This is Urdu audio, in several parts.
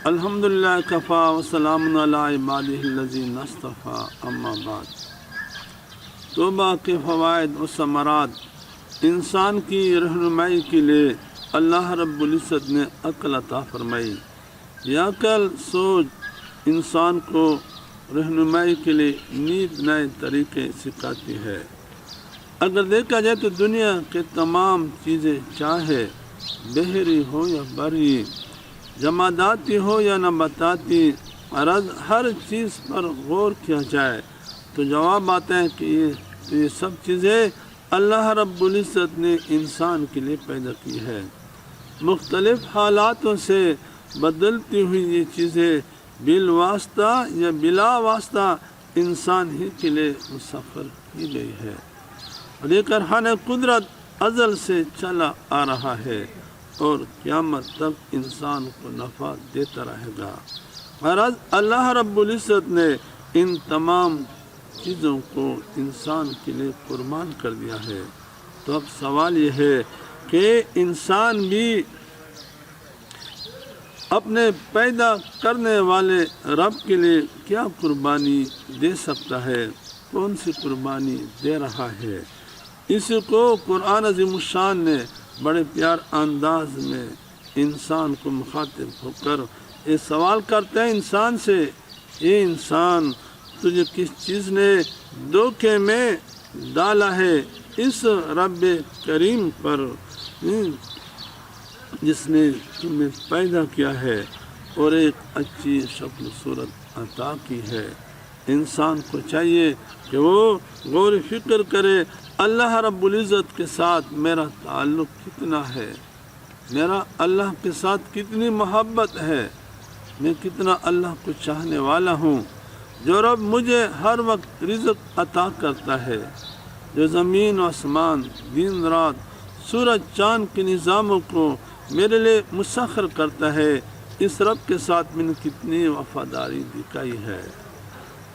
الحمدللہ کفا وسلام علی عبادہ الذین اصطفیٰ اما بعد۔ توبہ کے فوائد و ثمرات۔ انسان کی رہنمائی کے لیے اللہ رب العزت نے عقل عطا فرمائی۔ یہ عقل سوچ انسان کو رہنمائی کے لیے نئے طریقے سکھاتی ہے۔ اگر دیکھا جائے تو دنیا کے تمام چیزیں، چاہے بحری ہو یا بری، جماداتی ہو یا نباتاتی، ہر چیز پر غور کیا جائے تو جواب آتا ہے کہ یہ سب چیزیں اللہ رب العزت نے انسان کے لیے پیدا کی ہے۔ مختلف حالاتوں سے بدلتی ہوئی یہ چیزیں بالواسطہ یا بلا واسطہ انسان ہی کے لیے مسخر کی گئی ہے، اور یہ کارخانہ قدرت ازل سے چلا آ رہا ہے اور قیامت تک انسان کو نفع دیتا رہے گا۔ غرض اللہ رب العزت نے ان تمام چیزوں کو انسان کے لیے قربان کر دیا ہے۔ تو اب سوال یہ ہے کہ انسان بھی اپنے پیدا کرنے والے رب کے لیے کیا قربانی دے سکتا ہے، کون سی قربانی دے رہا ہے؟ اس کو قرآن عظیم الشان نے بڑے پیار انداز میں انسان کو مخاطب ہو کر یہ سوال کرتے ہیں انسان سے، یہ انسان تجھے کس چیز نے دھوکے میں ڈالا ہے اس رب کریم پر جس نے تمہیں پیدا کیا ہے اور ایک اچھی شکل صورت عطا کی ہے۔ انسان کو چاہیے کہ وہ غور فکر کرے اللہ رب العزت کے ساتھ میرا تعلق کتنا ہے، میرا اللہ کے ساتھ کتنی محبت ہے، میں کتنا اللہ کو چاہنے والا ہوں۔ جو رب مجھے ہر وقت رزق عطا کرتا ہے، جو زمین و آسمان، دن رات، سورج چاند کے نظاموں کو میرے لیے مسخر کرتا ہے، اس رب کے ساتھ میں نے کتنی وفاداری دکھائی ہے۔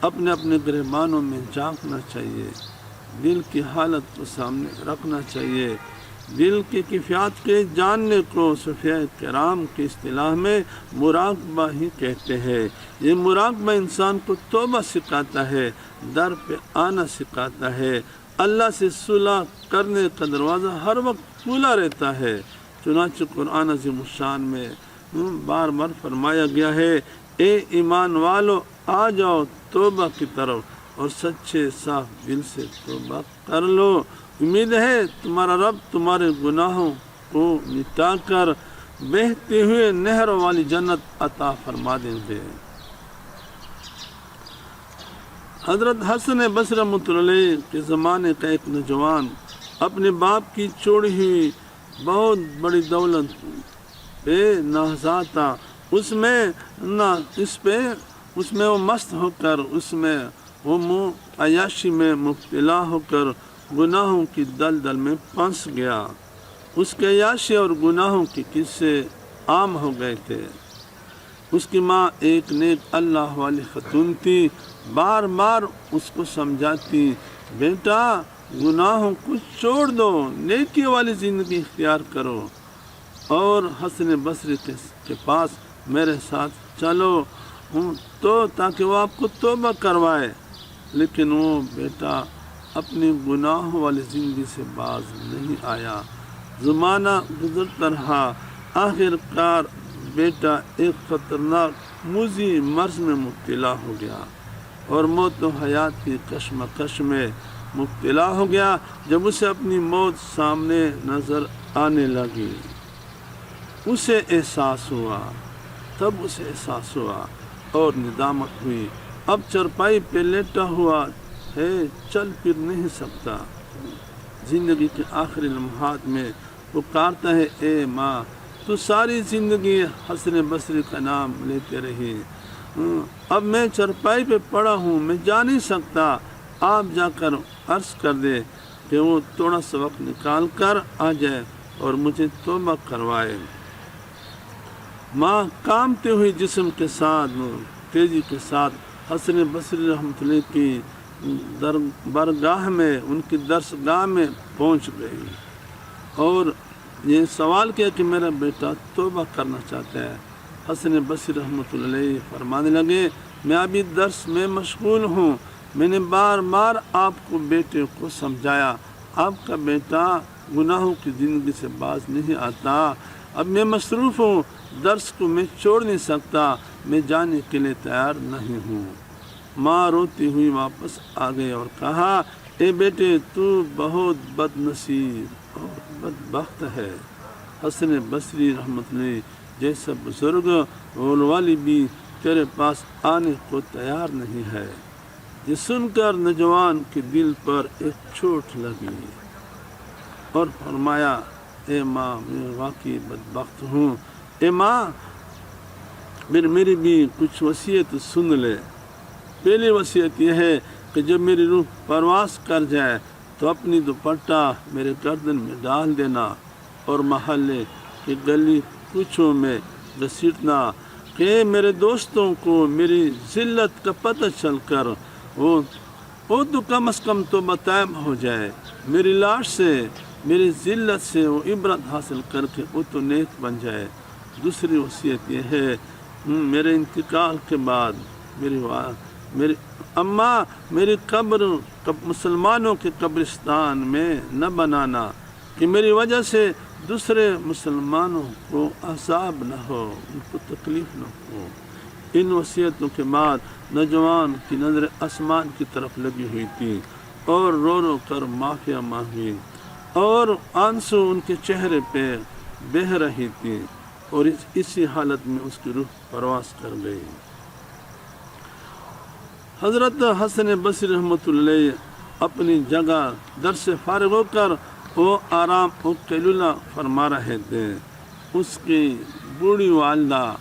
اپنے اپنے گریبانوں میں جھانکنا چاہیے، دل کی حالت کو سامنے رکھنا چاہیے۔ دل کی کیفیات کے جاننے کو صوفیاء کرام کی اصطلاح میں مراقبہ ہی کہتے ہیں۔ یہ مراقبہ انسان کو توبہ سکھاتا ہے، در پہ آنا سکھاتا ہے۔ اللہ سے صلح کرنے کا دروازہ ہر وقت کھلا رہتا ہے۔ چنانچہ قرآن عظیم الشان میں بار بار فرمایا گیا ہے، اے ایمان والو آ جاؤ توبہ کی طرف اور سچے صاف دل سے توبہ کر لو، امید ہے تمہارا رب تمہارے گناہوں کو مٹا کر بہتے ہوئے نہر والی جنت عطا فرما دیں گے۔ حضرت حسن بصری رحمۃ اللہ علیہ کے زمانے کا ایک نوجوان اپنے باپ کی چھوڑی ہوئی بہت بڑی دولت پہ نازا تھا، اس میں وہ مست ہو کر، اس میں وہ عیاشی میں مبتلا ہو کر گناہوں کی دلدل میں پھنس گیا۔ اس کے عیاشی اور گناہوں کے قصے عام ہو گئے تھے۔ اس کی ماں ایک نیک اللہ والی خاتون تھی، بار بار اس کو سمجھاتی، بیٹا گناہوں کو چھوڑ دو، نیکی والی زندگی اختیار کرو اور حسن بصری کے پاس میرے ساتھ چلو تو تاکہ وہ آپ کو توبہ کروائے۔ لیکن وہ بیٹا اپنی گناہوں والی زندگی سے باز نہیں آیا۔ زمانہ گزرتا رہا، آخر کار بیٹا ایک خطرناک موذی مرض میں مبتلا ہو گیا اور موت و حیات کی کشمکش میں مبتلا ہو گیا۔ جب اسے اپنی موت سامنے نظر آنے لگی، اسے احساس ہوا، تب اسے احساس ہوا اور ندامت ہوئی۔ اب چرپائی پہ لیٹا ہوا ہے، چل پھر نہیں سکتا۔ زندگی کے آخری لمحات میں پکارتا ہے، اے ماں تو ساری زندگی حسن بصری کا نام لیتے رہی، اب میں چرپائی پہ پڑا ہوں، میں جا نہیں سکتا، آپ جا کر عرض کر دے کہ وہ تھوڑا سا وقت نکال کر آ جائے اور مجھے توبہ کروائے۔ ماں کامتے ہوئی جسم کے ساتھ تیزی کے ساتھ حسن بصری رحمۃ اللہ کی برگاہ میں، ان کی درسگاہ میں پہنچ گئی اور یہ سوال کیا کہ میرا بیٹا توبہ کرنا چاہتا ہے۔ حسن بصری رحمۃ اللہ علیہ فرمانے لگے میں ابھی درس میں مشغول ہوں، میں نے بار بار آپ کو بیٹے کو سمجھایا، آپ کا بیٹا گناہوں کی زندگی سے باز نہیں آتا، اب میں مصروف ہوں، درس کو میں چھوڑ نہیں سکتا، میں جانے کے لیے تیار نہیں ہوں۔ ماں روتی ہوئی واپس آ گئی اور کہا اے بیٹے تو بہت بد نصیب اور بدبخت ہے، حسن بصری رحمۃ اللہ جیسا بزرگ اور والی بھی تیرے پاس آنے کو تیار نہیں ہے۔ یہ سن کر نوجوان کے دل پر ایک چوٹ لگی اور فرمایا اے ماں میں واقعی بدبخت ہوں، اے ماں میری بھی کچھ وصیت سن لے۔ پہلی وصیت یہ ہے کہ جب میری روح پرواز کر جائے تو اپنی دوپٹہ میرے گردن میں ڈال دینا اور محلے کی گلی کوچوں میں گھسیٹنا کہ میرے دوستوں کو میری ذلت کا پتہ چل کر وہ تو کم از کم تو طائب ہو جائے، میری لاش سے میری ذلت سے وہ عبرت حاصل کر کے وہ تو نیک بن جائے۔ دوسری وصیت یہ ہے میرے انتقال کے بعد میری اماں میری قبر مسلمانوں کے قبرستان میں نہ بنانا کہ میری وجہ سے دوسرے مسلمانوں کو عذاب نہ ہو، ان کو تکلیف نہ ہو۔ ان وصیتوں کے بعد نوجوان کی نظر آسمان کی طرف لگی ہوئی تھی اور رو رو کر معافی مانگی اور آنسو ان کے چہرے پہ بہہ رہی تھی اور اسی حالت میں اس کی روح پرواز کر گئی۔ حضرت حسن بصری رحمۃ اللہ اپنی جگہ در سے فارغ ہو کر وہ آرام و قیلولہ فرما رہے تھے۔ اس کی بوڑھی والدہ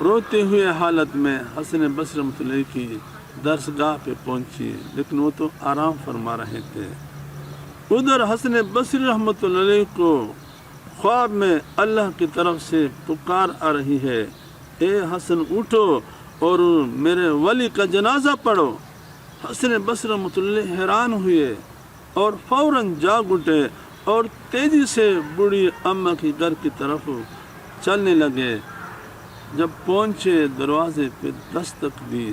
روتے ہوئے حالت میں حسن بصری رحمۃ اللہ کی درسگاہ پہ پہنچی، لیکن وہ تو آرام فرما رہے تھے۔ ادھر حسن بصری رحمۃ اللہ علیہ کو خواب میں اللہ کی طرف سے پکار آ رہی ہے، اے حسن اٹھو اور میرے ولی کا جنازہ پڑھو۔ حسن بصری رحمۃ اللہ حیران ہوئے اور فوراً جاگ اٹھے اور تیزی سے بوڑھی اماں کی گھر کی طرف چلنے لگے۔ جب پہنچے دروازے پہ دستک دی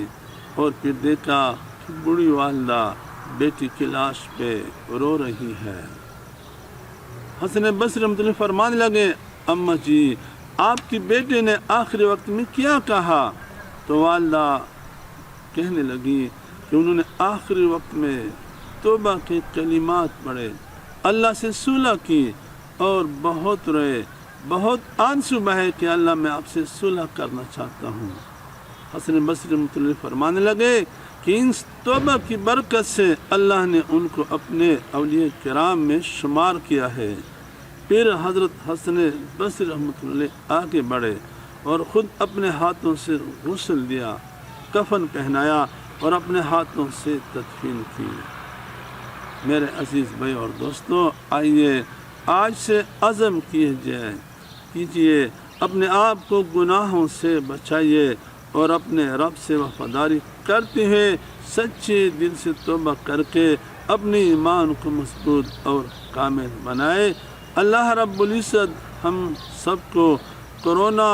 اور پھر دیکھا کہ بوڑھی والدہ بیٹی کی لاش پہ رو رہی ہے۔ حسن بصری رحمۃ اللہ فرمانے لگے اماں جی آپ کی بیٹے نے آخری وقت میں کیا کہا؟ تو والدہ کہنے لگی کہ انہوں نے آخری وقت میں توبہ کے کلمات پڑھے، اللہ سے صلح کی اور بہت روئے، بہت آنسو بہے کہ اللہ میں آپ سے صلح کرنا چاہتا ہوں۔ حسن بصری رحمۃ اللہ فرمانے لگے کہ ان توبہ کی برکت سے اللہ نے ان کو اپنے اولیاء کرام میں شمار کیا ہے۔ پھر حضرت حسن بصری رحمۃ اللہ آگے بڑھے اور خود اپنے ہاتھوں سے غسل دیا، کفن پہنایا اور اپنے ہاتھوں سے تدفین کی۔ میرے عزیز بھائی اور دوستو، آئیے آج سے عزم کیجیے اپنے آپ کو گناہوں سے بچائیے اور اپنے رب سے وفاداری کرتے ہوئے سچے دل سے توبہ کر کے اپنے ایمان کو مضبوط اور کامل بنائے۔ اللہ رب العزت ہم سب کو کرونا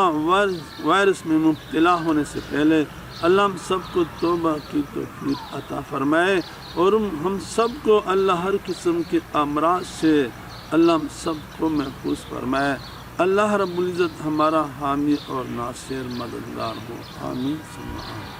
وائرس میں مبتلا ہونے سے پہلے اللہ ہم سب کو توبہ کی توفیق عطا فرمائے اور ہم سب کو اللہ ہر قسم کے امراض سے اللہ ہم سب کو محفوظ فرمائے۔ اللہ رب العزت ہمارا حامی اور ناصر مددگار ہو، آمین ثم آمین۔